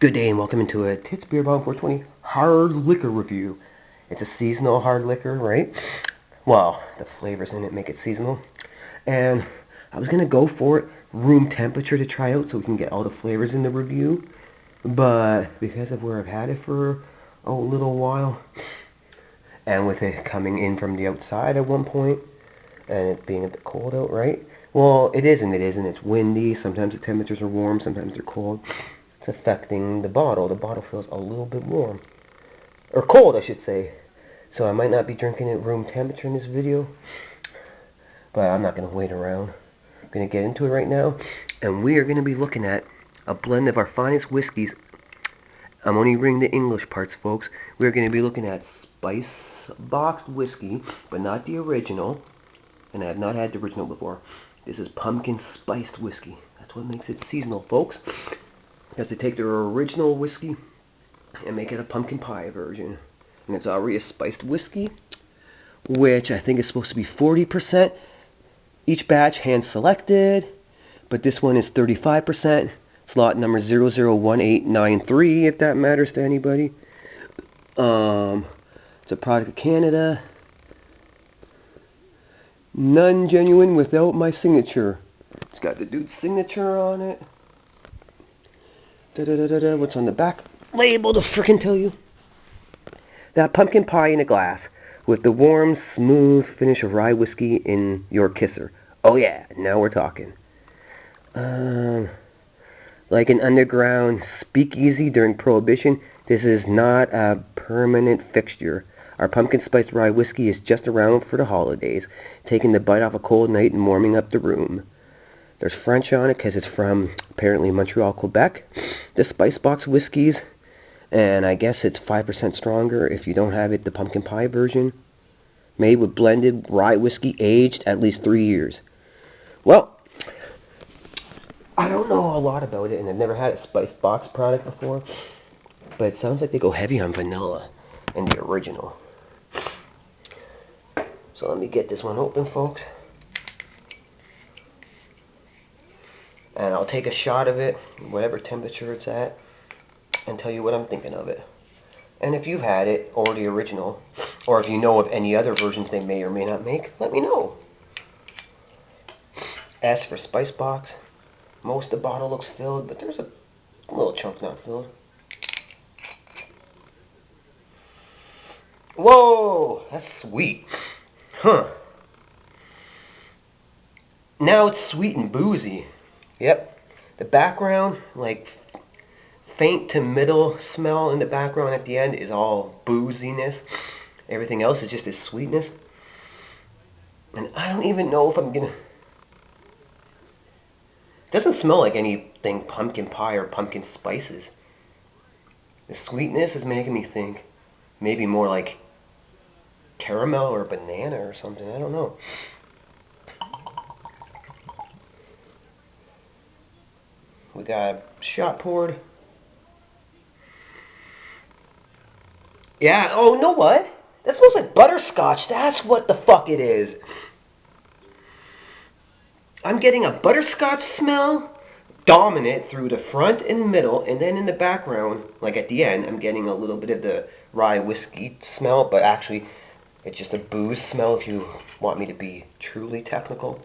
Good day and welcome into a Tits Beer Bomb 420 hard liquor review. It's a seasonal hard liquor, right? Well, the flavors in it make it seasonal. And I was going to go for it room temperature to try out so we can get all the flavors in the review. But because of where I've had it for a little while, and with it coming in from the outside at one point, and it being a bit cold out, right? Well, it is and it isn't. It's windy. Sometimes the temperatures are warm, sometimes they're cold. It's affecting the bottle. The bottle feels a little bit warm. Or cold, I should say. So I might not be drinking at room temperature in this video. But I'm not going to wait around. I'm going to get into it right now. And we are going to be looking at a blend of our finest whiskeys. I'm only reading the English parts, folks. We're going to be looking at SpicedBox whiskey, but not the original. And I have not had the original before. This is pumpkin spiced whiskey. That's what makes it seasonal, folks. Because they take their original whiskey and make it a pumpkin pie version. And it's already a spiced whiskey, which I think is supposed to be 40%. Each batch hand selected, but this one is 35%. Slot number 001893, if that matters to anybody. It's a product of Canada. None genuine without my signature. It's got the dude's signature on it. What's on the back label to frickin' tell you? That pumpkin pie in a glass with the warm, smooth finish of rye whiskey in your kisser. Oh yeah, now we're talking. Like an underground speakeasy during Prohibition, this is not a permanent fixture. Our pumpkin spiced rye whiskey is just around for the holidays, taking the bite off a cold night and warming up the room. There's French on it because it's from apparently Montreal, Quebec. The SpicedBox whiskeys, and I guess it's 5% stronger if you don't have it, the pumpkin pie version. Made with blended rye whiskey aged at least 3 years. Well, I don't know a lot about it, and I've never had a SpicedBox product before, but it sounds like they go heavy on vanilla in the original. So let me get this one open, folks. And I'll take a shot of it, whatever temperature it's at, and tell you what I'm thinking of it. And if you've had it, or the original, or if you know of any other versions they may or may not make, let me know. As for SpicedBox, most of the bottle looks filled, but there's a little chunk not filled. Whoa, that's sweet. Huh. Now it's sweet and boozy. Yep. The background, like faint to middle smell in the background at the end is all booziness. Everything else is just this sweetness. And I don't even know if I'm gonna... It doesn't smell like anything pumpkin pie or pumpkin spices. The sweetness is making me think maybe more like caramel or banana or something. I don't know. We got a shot poured. Yeah, oh, you know what? That smells like butterscotch. That's what the fuck it is. I'm getting a butterscotch smell dominant through the front and middle, and then in the background, like at the end, I'm getting a little bit of the rye whiskey smell, but actually it's just a booze smell if you want me to be truly technical.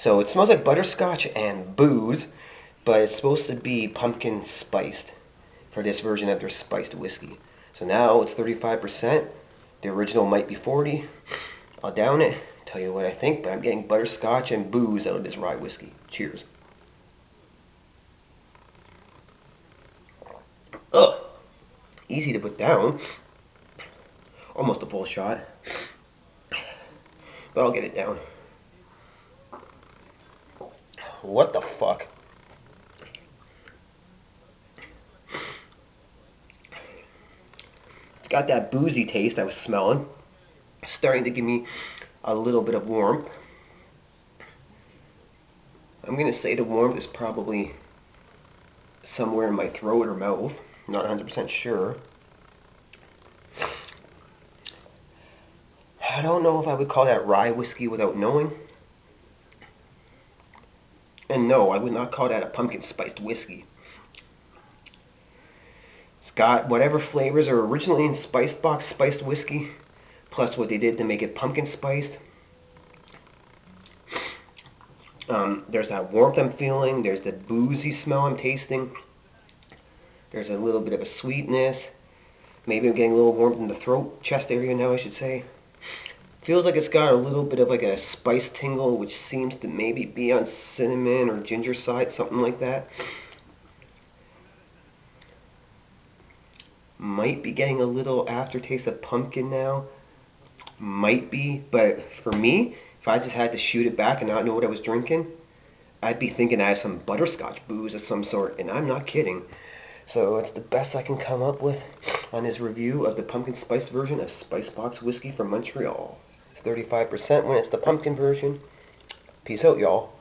So it smells like butterscotch and booze, but it's supposed to be pumpkin spiced for this version of their spiced whiskey. So now it's 35%. The original might be 40. I'll down it, tell you what I think, but I'm getting butterscotch and booze out of this rye whiskey. Cheers. Ugh. Easy to put down. Almost a full shot. But I'll get it down. What the fuck? Got that boozy taste I was smelling. Starting to give me a little bit of warmth. I'm going to say the warmth is probably somewhere in my throat or mouth. I'm not 100% sure. I don't know if I would call that rye whiskey without knowing. And no, I would not call that a pumpkin spiced whiskey. It's got whatever flavors are originally in SpicedBox spiced whiskey, plus what they did to make it pumpkin spiced. There's that warmth I'm feeling. There's the boozy smell I'm tasting. There's a little bit of a sweetness. Maybe I'm getting a little warmth in the throat, chest area now, I should say. Feels like it's got a little bit of like a spice tingle, which seems to maybe be on cinnamon or ginger side, something like that. Might be getting a little aftertaste of pumpkin now. Might be, but for me, if I just had to shoot it back and not know what I was drinking, I'd be thinking I have some butterscotch booze of some sort, and I'm not kidding. So it's the best I can come up with on this review of the pumpkin spice version of SpicedBox whiskey from Montreal. It's 35% when it's the pumpkin version. Peace out, y'all.